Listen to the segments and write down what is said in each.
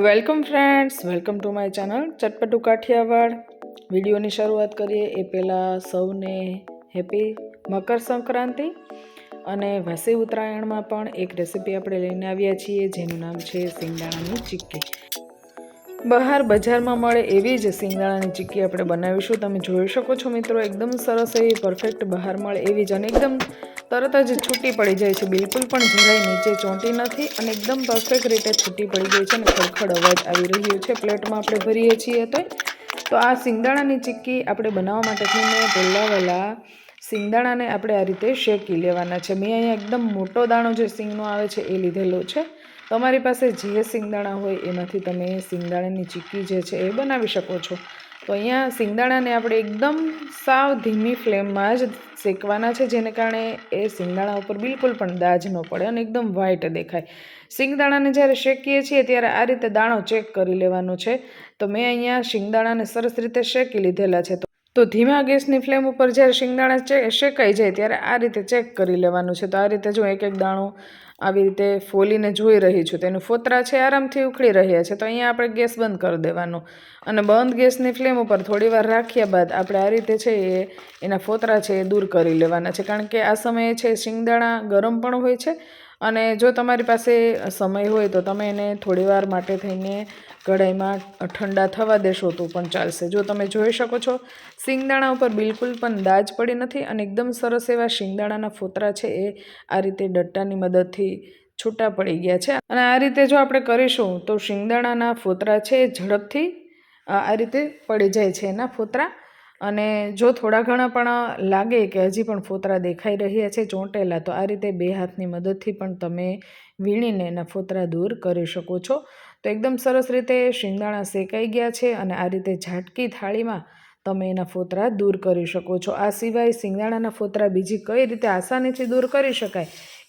Welcome friends, welcome to my channel Chatpatu Kathiyawad. વિડીયોની શરૂઆત કરીએ એ પહેલાં સૌને હેપી મકર સંક્રાંતિ અને વાસી ઉત્તરાયણમાં પણ એક રેસીપી આપણે લઈને આવ્યા છીએ જેનું નામ છે સિંગદાણાની ચીક્કી. બહાર બજારમાં મળે એવી જ સિંગદાણાની ચીક્કી આપણે બનાવીશું. તમે જોઈ શકો છો મિત્રો, એકદમ સરસ એવી પરફેક્ટ બહાર મળે એવી જ અને એકદમ તરત જ છૂટી પડી જાય છે, બિલકુલ પણ જરાય નીચે ચોંટી નથી અને એકદમ પરફેક્ટ રીતે છૂટી પડી ગઈ છે અને ખડખડ અવાજ આવી રહ્યો છે. પ્લેટમાં આપણે ભરીએ છીએ તો આ સિંગદાણાની ચીક્કી આપણે બનાવવા માટે થઈને પહેલાં સિંગદાણાને આપણે આ રીતે શેકી લેવાના છે. મેં અહીંયા એકદમ મોટો દાણો જે સિંગનો આવે છે એ લીધેલો છે. તમારી પાસે જે સિંગદાણા હોય એમાંથી તમે સિંગદાણાની ચીક્કી જે છે એ બનાવી શકો છો. તો અહીંયા સિંગદાણાને આપણે એકદમ સાવ ધીમી ફ્લેમમાં જ શેકવાના છે, જેને કારણે એ સિંગદાણા ઉપર બિલકુલ પણ દાજ ન પડે અને એકદમ વ્હાઈટ દેખાય. સિંગદાણાને જ્યારે શેકીએ છીએ ત્યારે આ રીતે દાણો ચેક કરી લેવાનો છે. તો મેં અહીંયા સિંગદાણાને સરસ રીતે શેકી લીધેલા છે. તો ધીમા ગેસની ફ્લેમ ઉપર જ્યારે સિંગદાણા શેકાઈ જાય ત્યારે આ રીતે ચેક કરી લેવાનું છે. તો આ રીતે જો એક એક દાણો આવી રીતે ફોલીને જોઈ રહી છું, તેનું ફોતરા છે આરામથી ઉખડી રહ્યા છે. તો અહીંયા આપણે ગેસ બંધ કરી દેવાનો અને બંધ ગેસની ફ્લેમ ઉપર થોડી વાર રાખ્યા બાદ આપણે આ રીતે છે એના ફોતરા છે એ દૂર કરી લેવાના છે. કારણ કે આ સમયે છે સિંગદાણા ગરમ પણ હોય છે અને જો તમારી પાસે સમય હોય તો તમે એને થોડીવાર માટે થઈને કઢાઈમાં ઠંડા થવા દેશો તો પણ ચાલશે. જો તમે જોઈ શકો છો સિંગદાણા ઉપર બિલકુલ પણ દાજ પડી નથી અને એકદમ સરસ એવા સિંગદાણાના ફોતરા છે એ આ રીતે ડટ્ટાની મદદથી છૂટા પડી ગયા છે. અને આ રીતે જો આપણે કરીશું તો સિંગદાણાના ફોતરા છે ઝડપથી આ રીતે પડી જાય છે એના ફોતરા. અને જો થોડા ઘણા પણ લાગે કે હજી પણ ફોતરા દેખાઈ રહ્યા છે ચોંટેલા, તો આ રીતે બે હાથની મદદથી પણ તમે વીણીને એના ફોતરા દૂર કરી શકો છો. તો એકદમ સરસ રીતે સિંગદાણા શેકાઈ ગયા છે અને આ રીતે ઝાટકી થાળીમાં તમે એના ફોતરા દૂર કરી શકો છો. આ સિવાય સિંગદાણાના ફોતરા બીજી કઈ રીતે આસાનીથી દૂર કરી શકાય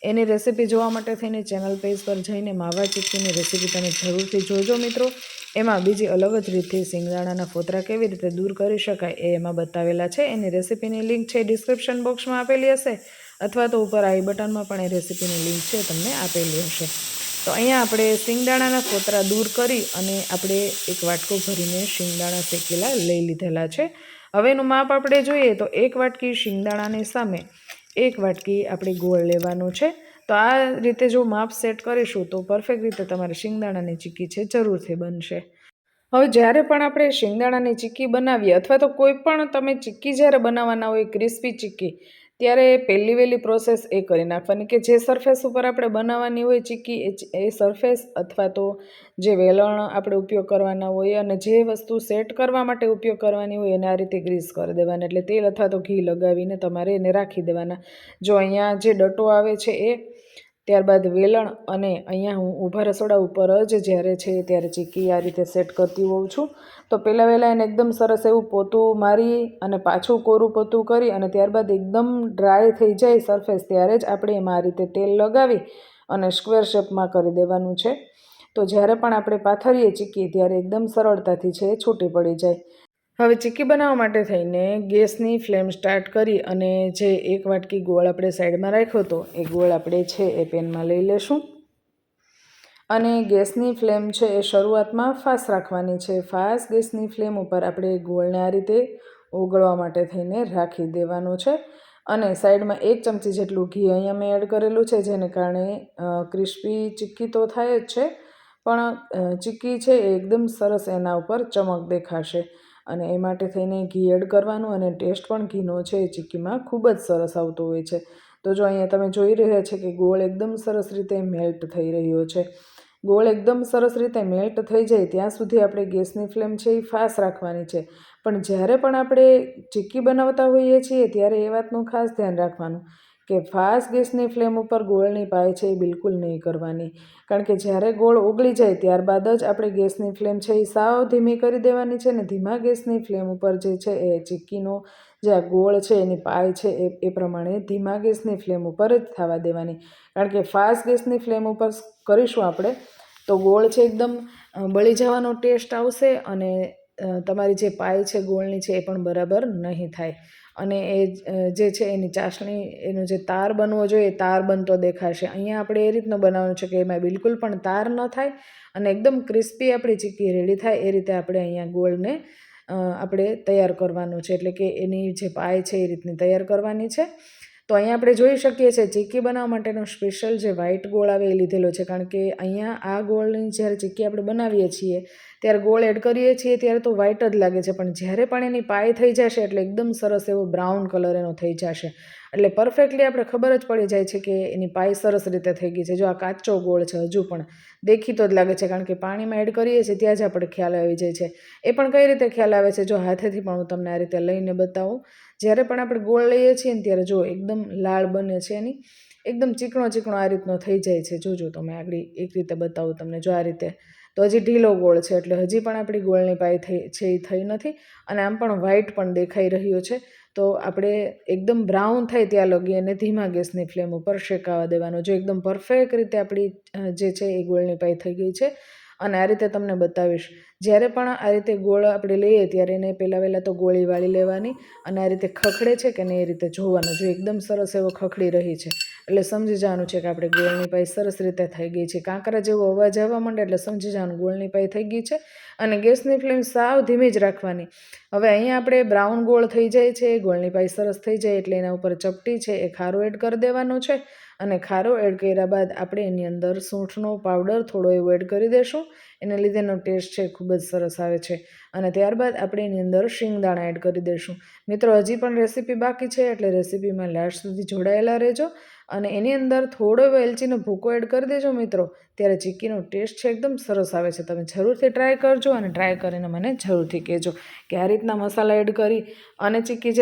એની રેસીપી જોવા માટે થઈને ચેનલ પેજ પર જઈને માવા ચીક્કીની રેસીપી તમે જરૂરથી જોજો મિત્રો. એમાં બીજી અલગ જ રીતથી સિંગદાણાના ફોતરા કેવી રીતે દૂર કરી શકાય એ એમાં બતાવેલા છે. એની રેસીપીની લિંક છે ડિસ્ક્રિપ્શન બોક્સમાં આપેલી હશે અથવા તો ઉપર આઈ બટનમાં પણ એ રેસીપીની લિંક છે તમને આપેલી હશે. તો અહીંયા આપણે સિંગદાણાના ફોતરા દૂર કરી અને આપણે એક વાટકો ભરીને સિંગદાણા શેકેલા લઈ લીધેલા છે. હવે એનું માપ આપણે જોઈએ તો એક વાટકી સિંગદાણાની સામે એક વાટકી આપણે ગોળ લેવાનો છે. તો આ રીતે જો માપ સેટ કરીશું તો પરફેક્ટ રીતે તમારી સિંગદાણાની ચીક્કી છે જરૂરથી બનશે. હવે જ્યારે પણ આપણે સિંગદાણાની ચીક્કી બનાવીએ અથવા તો કોઈ પણ તમે ચીક્કી જ્યારે બનાવવાના હોય ક્રિસ્પી ચીક્કી, ત્યારે પહેલી વહેલી પ્રોસેસ એ કરી નાખવાની કે જે સરફેસ ઉપર આપણે બનાવવાની હોય ચીક્કી એ સરફેસ અથવા તો જે વેલણ આપણે ઉપયોગ કરવાના હોય અને જે વસ્તુ સેટ કરવા માટે ઉપયોગ કરવાની હોય એને આ રીતે ગ્રીસ કરી દેવાના. એટલે તેલ અથવા તો ઘી લગાવીને તમારે એને રાખી દેવાના. જો અહીંયા જે ડટ્ટો આવે છે એ, ત્યારબાદ વેલણ અને અહીંયા હું ઊભા રસોડા ઉપર જ જ્યારે છે ત્યારે ચીક્કી આ રીતે સેટ કરતી હોઉં છું. તો પહેલાં એને એકદમ સરસ એવું પોતું મારી અને પાછું કોરું પોતું કરી અને ત્યારબાદ એકદમ ડ્રાય થઈ જાય સરફેસ ત્યારે જ આપણે એમાં આ રીતે તેલ લગાવી અને સ્ક્વેર શેપમાં કરી દેવાનું છે. તો જ્યારે પણ આપણે પાથરીએ ચીક્કી ત્યારે એકદમ સરળતાથી છે છૂટી પડી જાય. હવે ચીક્કી બનાવવા માટે થઈને ગેસની ફ્લેમ સ્ટાર્ટ કરી અને જે એક વાટકી ગોળ આપણે સાઈડમાં રાખ્યો હતો એ ગોળ આપણે છે એ પેનમાં લઈ લેશું અને ગેસની ફ્લેમ છે એ શરૂઆતમાં ફાસ્ટ રાખવાની છે. ફાસ્ટ ગેસની ફ્લેમ ઉપર આપણે ગોળને આ રીતે ઓગળવા માટે થઈને રાખી દેવાનું છે અને સાઈડમાં 1 ચમચી જેટલું ઘી અહીંયા મેં એડ કરેલું છે, જેને કારણે ક્રિસ્પી ચીક્કી તો થાય જ છે પણ ચીક્કી છે એ એકદમ સરસ એના ઉપર ચમક દેખાશે અને એ માટે થઈને ઘી એડ કરવાનું અને ટેસ્ટ પણ ઘીનો છે એ ચીક્કીમાં ખૂબ જ સરસ આવતો હોય છે. તો જો અહીંયા તમે જોઈ રહ્યા છે કે ગોળ એકદમ સરસ રીતે મેલ્ટ થઈ રહ્યો છે. ગોળ એકદમ સરસ રીતે મેલ્ટ થઈ જાય ત્યાં સુધી આપણે ગેસની ફ્લેમ છે એ ફાસ્ટ રાખવાની છે. પણ જ્યારે પણ આપણે ચીક્કી બનાવતા હોઈએ છીએ ત્યારે એ વાતનું ખાસ ધ્યાન રાખવાનું કે ફાસ્ટ ગેસની ફ્લેમ ઉપર ગોળની પાય છે એ બિલકુલ નહીં કરવાની. કારણ કે જ્યારે ગોળ ઓગળી જાય ત્યારબાદ જ આપણે ગેસની ફ્લેમ છે એ સાવ ધીમી કરી દેવાની છે અને ધીમા ગેસની ફ્લેમ ઉપર જે છે એ ચીક્કીનો જે આ ગોળ છે એની પાય છે એ પ્રમાણે ધીમા ગેસની ફ્લેમ ઉપર જ થવા દેવાની. કારણ કે ફાસ્ટ ગેસની ફ્લેમ ઉપર કરીશું આપણે તો ગોળ છે એકદમ બળી જવાનો ટેસ્ટ આવશે અને તમારી જે પાય છે ગોળની છે એ પણ બરાબર નહીં થાય. અને એ જે છે એની ચાસણી એનો જે તાર બનવો જોઈએ એ તાર બનતો દેખાશે. અહીંયા આપણે એ રીતનું બનાવવાનું છે કે એમાં બિલકુલ પણ તાર ન થાય અને એકદમ ક્રિસ્પી આપણી ચીક્કી રેડી થાય એ રીતે આપણે અહીંયા ગોળને આપણે તૈયાર કરવાનું છે, એટલે કે એની જે પાય છે એ રીતની તૈયાર કરવાની છે. તો અહીંયા આપણે જોઈ શકીએ છીએ ચીક્કી બનાવવા માટેનો સ્પેશિયલ જે વ્હાઈટ ગોળ આવે એ લીધેલો છે, કારણ કે અહીંયા આ ગોળની જ્યારે ચીક્કી આપણે બનાવીએ છીએ ત્યારે ગોળ એડ કરીએ છીએ ત્યારે તો વ્હાઈટ જ લાગે છે, પણ જ્યારે પણ એની પાય થઈ જશે એટલે એકદમ સરસ એવો બ્રાઉન કલર એનો થઈ જશે, એટલે પરફેક્ટલી આપણે ખબર જ પડી જાય છે કે એની પાય સરસ રીતે થઈ ગઈ છે. જો આ કાચો ગોળ છે હજુ પણ દેખીતો જ લાગે છે, કારણ કે પાણીમાં એડ કરીએ છીએ ત્યાં જ આપણે ખ્યાલ આવી જાય છે. એ પણ કઈ રીતે ખ્યાલ આવે છે, જો હાથેથી પણ હું તમને આ રીતે લઈને બતાવું. જ્યારે પણ આપણે ગોળ લઈએ છીએ ને ત્યારે જો એકદમ લાળ બને છે, એની એકદમ ચીકણો ચીકણો આ રીતનો થઈ જાય છે. જોજો તમે આગળ એક રીતે બતાવું તમને. જો આ રીતે તો હજી ઢીલો ગોળ છે, એટલે હજી પણ આપણી ગોળની પાય છે એ થઈ નથી, અને આમ પણ વ્હાઈટ પણ દેખાઈ રહ્યો છે. તો આપણે એકદમ બ્રાઉન થાય ત્યાં લગી અને ધીમા ગેસની ફ્લેમ ઉપર શેકાવા દેવાનો. જો એકદમ પરફેક્ટ રીતે આપણી જે છે એ ગોળની પાય થઈ ગઈ છે, અને આ રીતે તમને બતાવીશ. જ્યારે પણ આ રીતે ગોળ આપણે લઈએ ત્યારે એને પહેલાં તો ગોળી વાળી લેવાની, અને આ રીતે ખખડે છે કે નહીં એ રીતે જોવાનું. જો એકદમ સરસ એવો ખખડી રહી છે એટલે સમજી જવાનું છે કે આપણે ગોળની પાય સરસ રીતે થઈ ગઈ છે. કાંકરા જેવો અવાજ આવવા માંડે એટલે સમજી જવાનું ગોળની પાય થઈ ગઈ છે, અને ગેસની ફ્લેમ સાવ ધીમી જ રાખવાની. હવે અહીંયા આપણે બ્રાઉન ગોળ થઈ જાય છે, ગોળની પાય સરસ થઈ જાય એટલે એના ઉપર ચપટી છે એ ખારો એડ કરી દેવાનો છે, અને ખારો એડ કર્યા બાદ આપણે એની અંદર સૂંઠનો પાવડર થોડો એવો એડ કરી દઈશું. એને લીધેનો ટેસ્ટ છે ખૂબ જ સરસ આવે છે. અને ત્યારબાદ આપણે એની અંદર શિંગદાણા એડ કરી દઈશું. મિત્રો હજી પણ રેસીપી બાકી છે એટલે રેસીપીમાં લાસ્ટ સુધી જોડાયેલા રહેજો, અને એની અંદર થોડો એવો એલચીનો ભૂકો એડ કરી દેજો મિત્રો. ત્યારે ચીક્કીનો ટેસ્ટ છે એકદમ સરસ આવે છે. તમે જરૂરથી ટ્રાય કરજો, અને ટ્રાય કરીને મને જરૂરથી કહેજો કે આ રીતના મસાલા એડ કરી અને ચીક્કી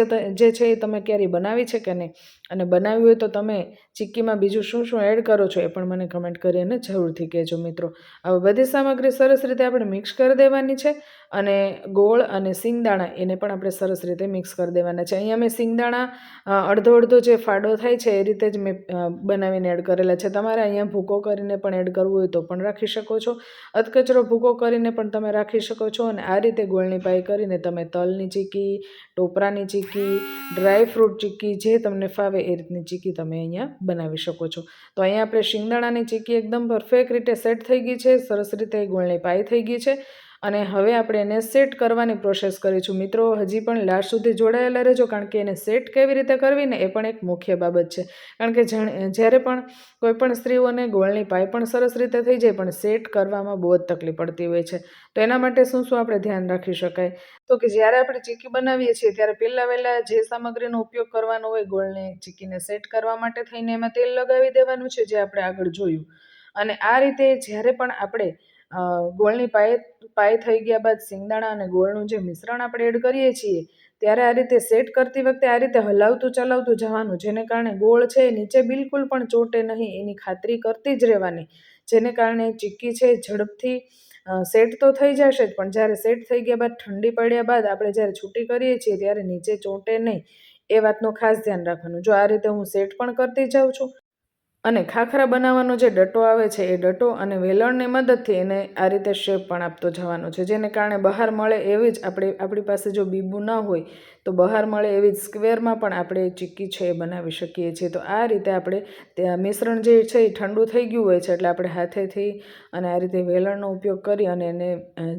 જે છે એ તમે ક્યારેય બનાવી છે કે નહીં, અને બનાવી હોય તો તમે ચીક્કીમાં બીજું શું શું એડ કરો છો એ પણ મને કમેન્ટ કરીને જરૂરથી કહેજો મિત્રો. હવે બધી સામગ્રી સરસ રીતે આપણે મિક્સ કરી દેવાની છે, અને ગોળ અને સિંગદાણા એને પણ આપણે સરસ રીતે મિક્સ કરી દેવાના છે. અહીંયા મેં સિંગદાણા અડધો અડધો જે ફાડો થાય છે એ રીતે જ મેં બનાવીને એડ કરેલા છે. તમારે અહીંયા ભૂકો કરીને પણ એડ કરવું હોય તો પણ રાખી શકો છો, અધકચરો ભૂકો કરીને પણ તમે રાખી શકો છો. અને આ રીતે ગોળની પાય કરીને તમે તલની ચીક્કી, ટોપરાની ચીક્કી, ડ્રાય ફ્રૂટ ચીક્કી, જે તમને ફાવે એ રીતની ચીક્કી તમે અહીંયા બનાવી શકો છો. તો અહીંયા આપણે શિંગદાણાની ચીક્કી એકદમ પરફેક્ટ રીતે સેટ થઈ ગઈ છે, સરસ રીતે ગોળની પાય થઈ ગઈ છે, અને હવે આપણે એને સેટ કરવાની પ્રોસેસ કરીશું. મિત્રો હજી પણ લાસ્ટ સુધી જોડાયેલા રહેજો, કારણ કે એને સેટ કેવી રીતે કરવી ને એ પણ એક મુખ્ય બાબત છે. કારણ કે જ્યારે પણ કોઈ પણ સ્ત્રીઓને ગોળની પાય પણ સરસ રીતે થઈ જાય, પણ સેટ કરવામાં બહુ જ તકલીફ પડતી હોય છે. તો એના માટે શું શું આપણે ધ્યાન રાખી શકાય, તો કે જ્યારે આપણે ચીક્કી બનાવીએ છીએ ત્યારે પહેલાં જે સામગ્રીનો ઉપયોગ કરવાનો હોય ગોળને ચીક્કીને સેટ કરવા માટે થઈને એમાં તેલ લગાવી દેવાનું છે, જે આપણે આગળ જોયું. અને આ રીતે જ્યારે પણ આપણે ગોળની પાય થઈ ગયા બાદ સિંગદાણા અને ગોળનું જે મિશ્રણ આપણે એડ કરીએ છીએ ત્યારે આ રીતે સેટ કરતી વખતે આ રીતે હલાવતું ચલાવતું જવાનું, જેને કારણે ગોળ છે નીચે બિલકુલ પણ ચોટે નહીં એની ખાતરી કરતી જ રહેવાની. જેને કારણે ચીક્કી છે ઝડપથી સેટ તો થઈ જશે જ, પણ જ્યારે સેટ થઈ ગયા બાદ ઠંડી પડ્યા બાદ આપણે જ્યારે છૂટી કરીએ છીએ ત્યારે નીચે ચોંટે નહીં એ વાતનું ખાસ ધ્યાન રાખવાનું. જો આ રીતે હું સેટ પણ કરતી જાઉં છું, અને ખાખરા બનાવવાનો જે ડટ્ટો આવે છે એ ડટ્ટો અને વેલણની મદદથી એને આ રીતે શેપ પણ આપતો જવાનો છે, જેને કારણે બહાર મળે એવી જ આપણી પાસે જો બીબું ન હોય તો બહાર મળે એવી જ સ્ક્વેરમાં પણ આપણે ચીક્કી છે એ બનાવી શકીએ છીએ. તો આ રીતે આપણે મિશ્રણ જે છે એ ઠંડુ થઈ ગયું હોય છે એટલે આપણે હાથેથી અને આ રીતે વેલણનો ઉપયોગ કરી અને એને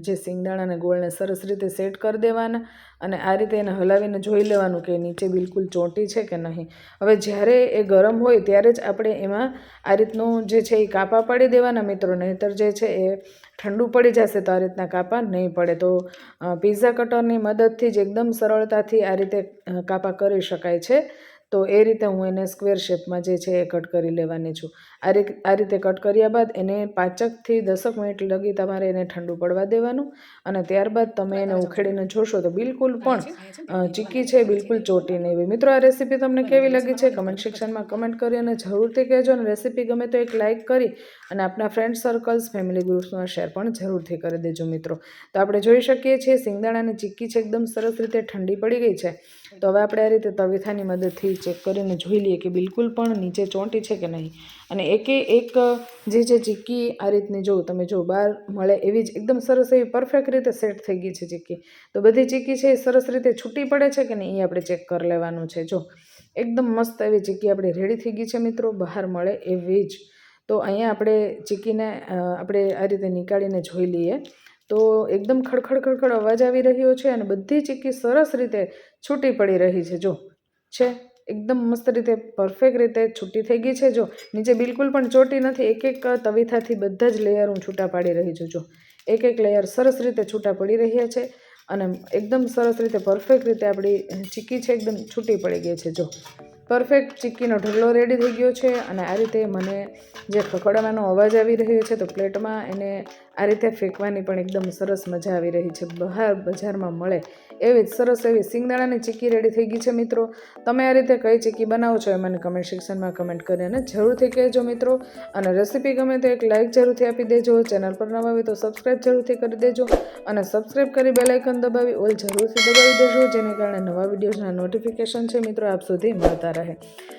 જે સિંગદાણા અને ગોળને સરસ રીતે સેટ કરી દેવાના, અને આ રીતે એને હલાવીને જોઈ લેવાનું કે નીચે બિલકુલ ચોંટી છે કે નહીં. હવે જ્યારે એ ગરમ હોય ત્યારે જ આપણે એમાં આ રીતનું જે છે એ કાપા પાડી દેવાના મિત્રો, નહીંતર જે છે એ ઠંડુ પડી જશે તો આ રીતના કાપા નહીં પડે. તો પિઝા કટરની મદદથી જ એકદમ સરળતાથી આ રીતે કાપા કરી શકાય છે. તો એ રીતે હું એને સ્ક્વેર શેપમાં જે છે એ કટ કરી લેવાની છું. આ રીતે કટ કર્યા બાદ એને 5થી 10 મિનિટ લગી તમારે એને ઠંડુ પડવા દેવાનું, અને ત્યારબાદ તમે એને ઉખેડીને જોશો તો બિલકુલ પણ ચીક્કી છે બિલકુલ ચોટી નહીં હોય. મિત્રો આ રેસીપી તમને કેવી લાગી છે કમેન્ટ સેક્શનમાં કમેન્ટ કરી અને જરૂરથી કહેજો, અને રેસીપી ગમે તો એક લાઇક કરી અને આપણા ફ્રેન્ડ સર્કલ્સ ફેમિલી ગ્રુપ્સમાં શેર પણ જરૂરથી કરી દેજો મિત્રો. તો આપણે જોઈ શકીએ છીએ સિંગદાણાની ચીક્કી છે એકદમ સરસ રીતે ઠંડી પડી ગઈ છે. તો હવે આપણે આ રીતે તવીથાની મદદથી ચેક કરીને જોઈ લઈએ કે બિલકુલ પણ નીચે ચોંટી છે કે નહીં. અને એકે એક જે ચીક્કી આ રીતની જો તમે જો બહાર મળે એવી જ એકદમ સરસ એવી પરફેક્ટ રીતે સેટ થઈ ગઈ છે ચીક્કી. તો બધી ચીક્કી છે એ સરસ રીતે છૂટી પડે છે કે નહીં એ આપણે ચેક કરી લેવાનું છે. જો એકદમ મસ્ત એવી ચીક્કી આપણી રેડી થઈ ગઈ છે મિત્રો, બહાર મળે એવી જ. તો અહીંયા આપણે ચીક્કીને આપણે આ રીતે નીકાળીને જોઈ લઈએ તો એકદમ ખડખડ ખડખડ અવાજ આવી રહ્યો છે અને બધી ચીક્કી સરસ રીતે છૂટી પડી રહી છે. જો છે એકદમ મસ્ત રીતે પરફેક્ટ રીતે છૂટી થઈ ગઈ છે. જો નીચે બિલકુલ પણ ચોટી નથી. એક એક તવીથાથી બધા જ લેયર હું છૂટા પાડી રહી છું. જો એક એક લેયર સરસ રીતે છૂટા પડી રહ્યા છે અને એકદમ સરસ રીતે પરફેક્ટ રીતે આપણી ચીક્કી છે એકદમ છૂટી પડી ગઈ છે. જો પરફેક્ટ ચીક્કીનો ઢગલો રેડી થઈ ગયો છે અને આ રીતે મને જે ખખડવાનો અવાજ આવી રહ્યો છે તો પ્લેટમાં એને આ રીતે ફેંકવાની પણ એકદમ સરસ મજા આવી રહી છે. બહાર બજારમાં મળે એવી સરસ એવી સિંગદાણાની ચીક્કી રેડી થઈ ગઈ છે મિત્રો. તમે આ રીતે કઈ ચીક્કી બનાવો છો એ મને કમેન્ટ સેક્શનમાં કમેન્ટ કરીને જરૂરથી કહેજો મિત્રો. અને રેસીપી ગમે તો એક લાઇક જરૂરથી આપી દેજો. ચેનલ પર નવા હોય તો સબસ્ક્રાઈબ જરૂરથી કરી દેજો અને સબસ્ક્રાઈબ કરી બેલ આઇકન દબાવી ઓલ જરૂરથી દબાવી દેજો, જેને કારણે નવા વિડીયોઝના નોટિફિકેશન છે મિત્રો આપ સુધી મળતા રહે.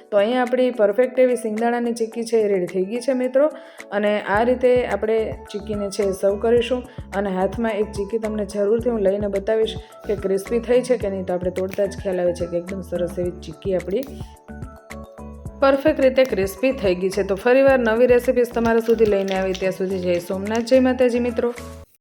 તો અહીંયા આપણી પરફેક્ટ એવી સિંગદાણાની ચીક્કી છે એ રેડી થઈ ગઈ છે મિત્રો. અને આ રીતે આપણે ચીક્કીને છે સર્વ કરીશું. અને હાથમાં એક ચીક્કી તમને જરૂરથી હું લઈને બતાવીશ કે ક્રિસ્પી થઈ છે કે નહીં. તો આપણે તોડતા જ ખ્યાલ આવે છે કે એકદમ સરસ એવી ચીક્કી આપણી પરફેક્ટ રીતે ક્રિસ્પી થઈ ગઈ છે. તો ફરીવાર નવી રેસિપીસ તમારા સુધી લઈને આવી, ત્યાં સુધી જય સોમનાથ, જય માતાજી મિત્રો.